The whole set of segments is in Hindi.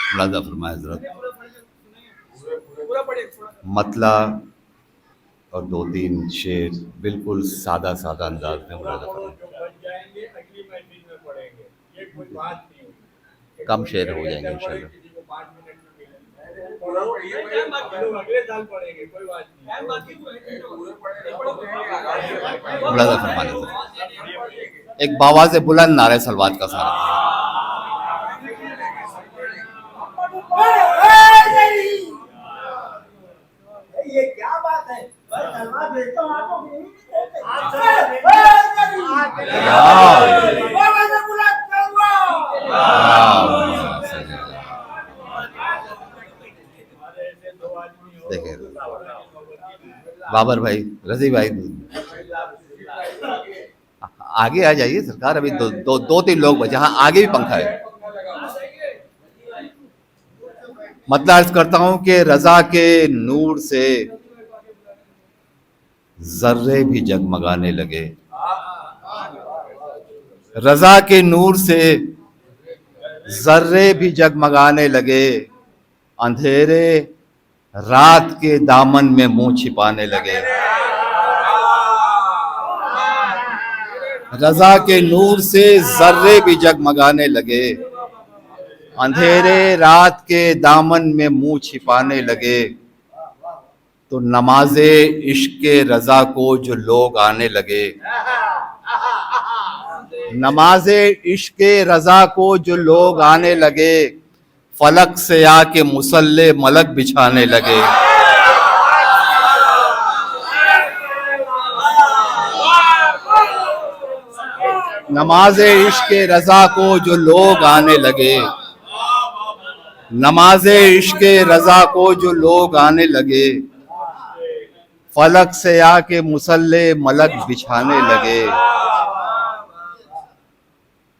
मुलाजा फरमाए हजरत। मतला और दो तीन शेर बिल्कुल सादा सादा अंदाज में मुलाजा फरमाए। कम शेर हो जाएंगे इंशाल्लाह। मुलाजा फरमाने एक बावाज़ बुलंद नारे सलवात का सारा। ये क्या बात है? भेजता हूँ आपको देखे बाबर भाई, रजी भाई आगे आ जाइए सरकार। अभी दो तीन लोग बचे। हाँ आगे भी पंखा है। मतलब अर्ज करता हूं कि रजा के नूर से जर्रे भी जगमगाने लगे। रजा के नूर से जर्रे भी जगमगाने लगे। अंधेरे रात के दामन में मुंह छिपाने लगे। रजा के नूर से जर्रे भी जगमगाने लगे। अंधेरे रात के दामन में मुंह छिपाने लगे। तो नमाज़े इश्क़ रजा को जो लोग आने लगे। नमाज़े इश्क़ रजा को जो लोग आने लगे। फलक से आके मुसल्ले मलक बिछाने लगे। नमाज़े इश्क़ रजा को जो लोग आने लगे। नमाज़े इश्क़ रजा को जो लोग आने लगे। फलक से आके मुसल्ले मलक बिछाने लगे।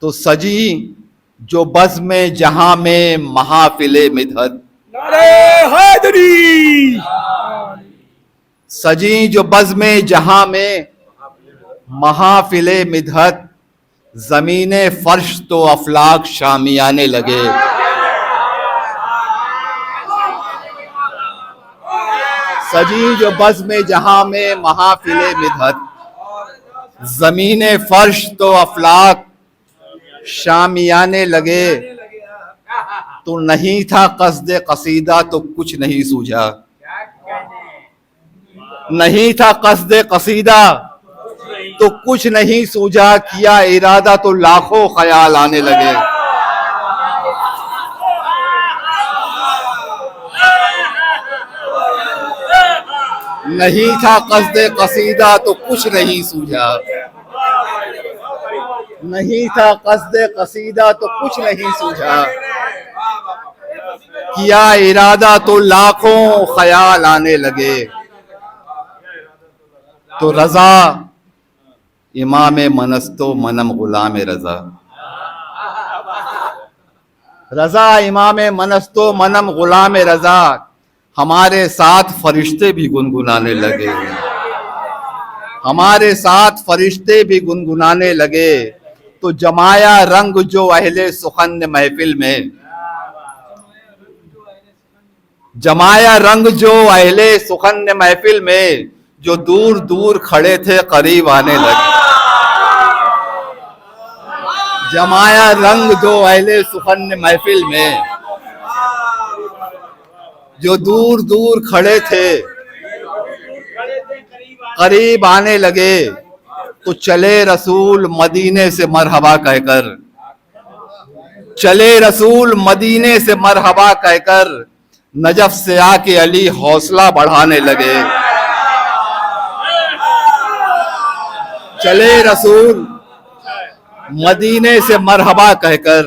तो सजी जो बज़्म जहां में महाफिले मिदहत। सजी जो बज़्म जहां में महाफिले मिदहत। ज़मीने फर्श तो अफलाक शामियाने लगे। सजी जो बज़्म जहां में महाफिले मिदहत। ज़मीने फर्श तो अफलाक शामियाने लगे। तो नहीं था क़स्द क़सीदा तो कुछ नहीं सूझा। नहीं था क़स्द क़सीदा तो कुछ नहीं सूझा। किया इरादा तो लाखों ख्याल आने लगे। नहीं था क़स्द क़सीदा तो कुछ नहीं सूझा। नहीं था क़स्द क़सीदा तो कुछ नहीं सूझा। किया इरादा तो लाखों ख्याल आने लगे। तो रजा इमाम मनस्तो मनम गुलाम रजा। रजा इमाम मनस्तो मनम गुलाम रजा। हमारे साथ फरिश्ते भी गुनगुनाने लगे। हमारे साथ फरिश्ते भी गुनगुनाने लगे। तो जमाया रंग जो अहले सुखन महफिल में। जमाया रंग जो अहले सुखन महफिल में। जो दूर दूर खड़े थे करीब आने लगे। जमाया रंग जो अहले सुखन महफिल में। जो दूर दूर खड़े थे करीब आने लगे। तो चले रसूल मदीने से मरहबा कहकर। चले रसूल मदीने से मरहबा कहकर। नजफ से आके अली हौसला बढ़ाने लगे। चले रसूल मदीने से मरहबा कहकर।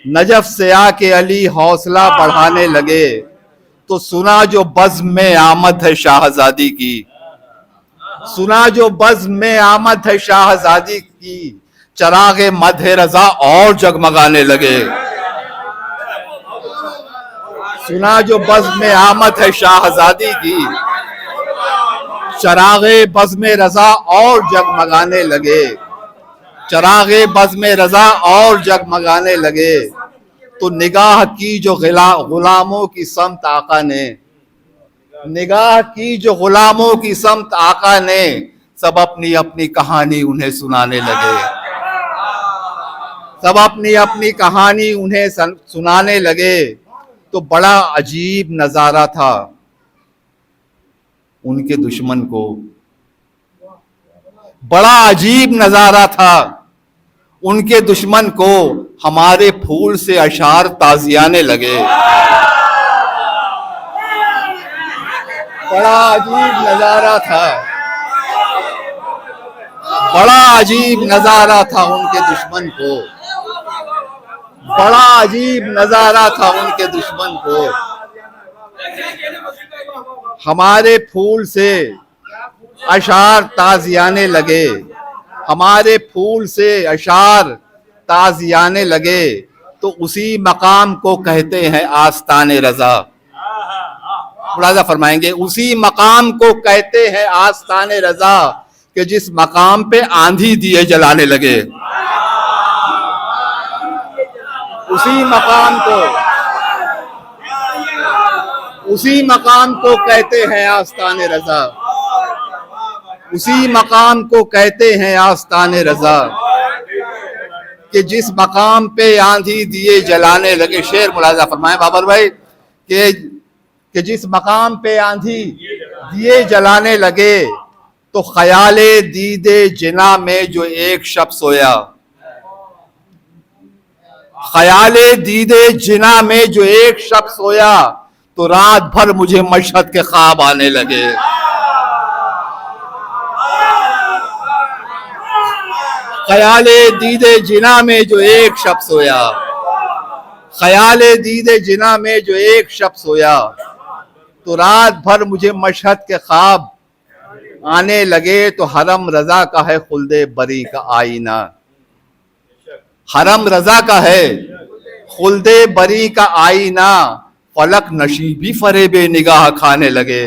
नजफ से आके अली हौसला बढ़ाने लगे। तो सुना जो बज़्म में आमद है शाहजादी की। सुना जो बज़्म में आमद है शाहजादी की। चरागे मध्य रजा और जगमगाने लगे। सुना जो बज़्म में आमद है शाहजादी की। चरागे बज़्म रजा और जगमगाने लगे। चरागे बज़्म रजा और जगमगाने लगे। तो निगाह की जो गुलामों की समत आका ने, निगाह की जो गुलामों की समत आका ने, सब अपनी अपनी कहानी उन्हें सुनाने लगे, सब अपनी अपनी कहानी उन्हें सुनाने लगे। तो बड़ा अजीब नजारा था उनके दुश्मन को, बड़ा अजीब नजारा था उनके दुश्मन को। हमारे फूल से अशार ताजियाने लगे, बड़ा अजीब नजारा था, बड़ा अजीब नजारा था उनके दुश्मन को, बड़ा अजीब नजारा था उनके दुश्मन को। हमारे फूल से अशार ताजियाने लगे, हमारे फूल से अशार ताजियाने लगे। तो उसी मकाम को कहते हैं आस्ताने रजा। मुलाजा फरमाएंगे, उसी मकाम को कहते हैं आस्ताने रजा कि जिस मकाम पे आंधी दिए जलाने लगे, उसी मकाम को, उसी मकाम को कहते हैं आस्ताने रजा, उसी मकाम को कहते हैं आस्ताने रजा कि जिस मकाम पे आंधी दिए जलाने लगे। शेर मुलाजा फरमाए बाबर भाई कि जिस मकाम पे आंधी दिए जलाने लगे, तो ख्याले दीदे जिना में जो एक शब सोया, ख्याले दीदे जिना में जो एक शब सोया, तो रात भर मुझे मशहद के ख्वाब आने लगे। ख्याले दीदे जिना में जो एक शब सोया, ख्याले दीदे जिना में जो एक शब सोया, तो रात भर मुझे मशहद के ख्वाब आने लगे। तो हरम रजा का है खुल्दे बरी का आईना, हरम रजा का है खुल्दे बरी का आईना, फलक नशीबी फरेबे निगाह खाने लगे।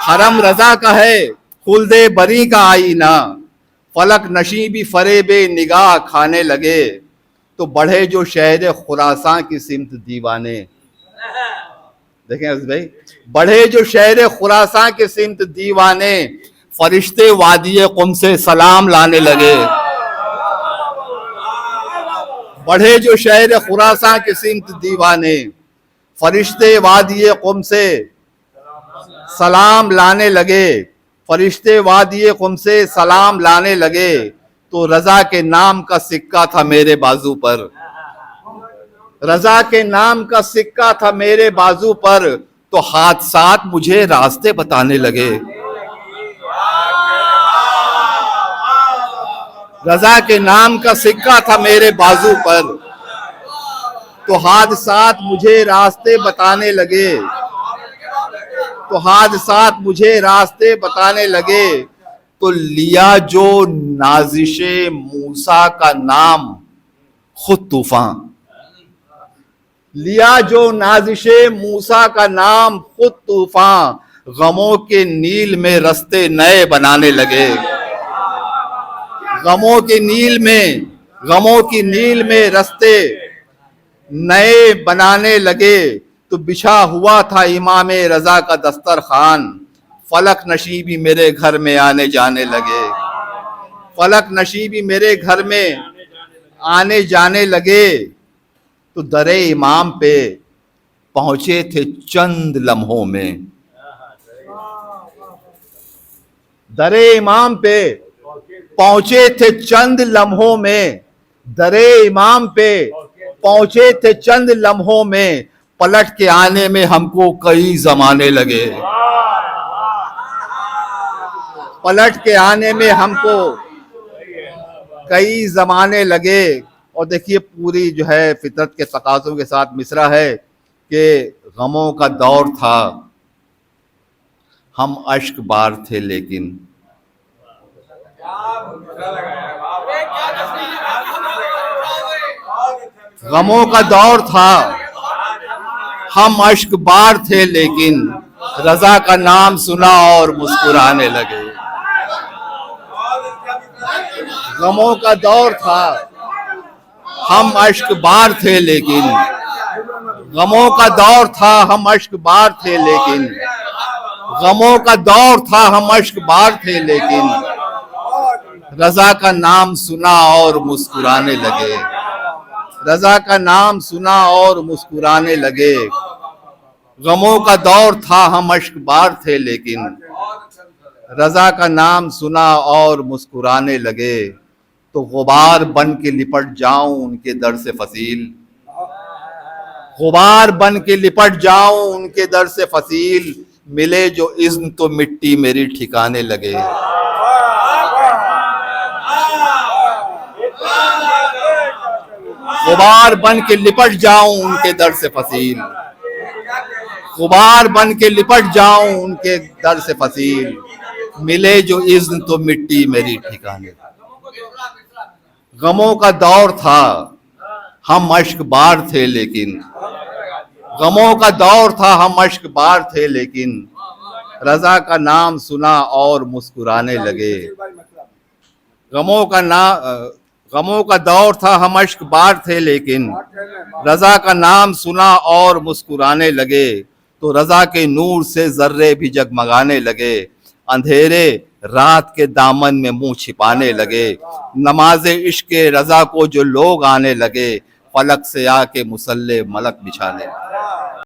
हरम रजा का है खुल्दे बरी का आईना, फलक नशीबी फरेबे निगाह खाने लगे। तो बढ़े जो शहर खुरासां की सिमत दीवाने, देखें अज़ीज़ भाई, बढ़े जो शहर खुरासां के सिमत दीवाने, फरिश्ते वादिये कुम से सलाम लाने लगे। बढ़े जो शहर खुरासां के सिमत दीवाने, फरिश्ते वादिये कुम से सलाम लाने लगे, फरिश्ते वादिये कुम से सलाम लाने लगे। तो रजा के नाम का सिक्का था मेरे बाजू पर, रजा के नाम का सिक्का था मेरे बाजू पर, तो हादसात मुझे रास्ते बताने लगे। रजा के नाम का सिक्का था मेरे बाजू पर, तो हादसात मुझे रास्ते बताने लगे, तो हादसात मुझे रास्ते बताने लगे। तो लिया जो नाजिशे मूसा का नाम खुद तूफान, लिया जो नाजिशे मूसा का नाम खुद तूफान, गमों के नील में रास्ते नए बनाने लगे। गमों के नील में, गमों की नील में रास्ते नए बनाने लगे। तो बिछा हुआ था इमाम रजा का दस्तरखान, फलक नशीबी मेरे घर में आने जाने लगे, फलक नशीबी मेरे घर में आने जाने लगे। तो दरे इमाम पे पहुंचे थे चंद लम्हों में, दरे इमाम पे पहुंचे थे चंद लम्हों में, दरे इमाम पे पहुंचे थे चंद लम्हों में, पलट के आने में हमको कई जमाने लगे, पलट के आने में हमको कई जमाने लगे। और देखिए पूरी जो है फितरत के तकाज़ों के साथ मिसरा है कि गमों का दौर था, हम अश्क बार थे लेकिन, गमों का दौर था, हम अश्क बार थे लेकिन, रजा का नाम सुना और मुस्कुराने लगे। गमों का दौर था, हम अश्क बार थे लेकिन, गमों का दौर था हम अश्क बार थे लेकिन, गमों का दौर था हम अश्क बार थे लेकिन, रजा का नाम सुना और मुस्कुराने लगे, रजा का नाम सुना और मुस्कुराने लगे। गमों का दौर था हम अश्क बार थे लेकिन, रजा का नाम सुना और मुस्कुराने लगे। तो गुबार बन के लिपट जाऊं उनके दर से फसील, गुबार बन के लिपट जाऊं उनके दर से फसील, मिले जो इज़्न तो मिट्टी मेरी ठिकाने लगे। गुबार बन के लिपट जाऊं उनके दर से फसील, गुबार बन के लिपट जाऊं उनके दर से फसील, मिले जो इज़्न तो मिट्टी मेरी ठिकाने। गमों का दौर था हम अश्क बार थे लेकिन, गमों का दौर था हम अश्क बार थे लेकिन, रजा का नाम सुना और मुस्कुराने लगे। गमों का दौर था हम अश्क बार थे लेकिन, रजा का नाम सुना और मुस्कुराने लगे। तो रजा के नूर से जर्रे भी जगमगाने लगे, अंधेरे रात के दामन में मुंह छिपाने लगे। नमाज़े इश्क़ रजा को जो लोग आने लगे, फलक से आके मुसल्ले मलक बिछाने लगे।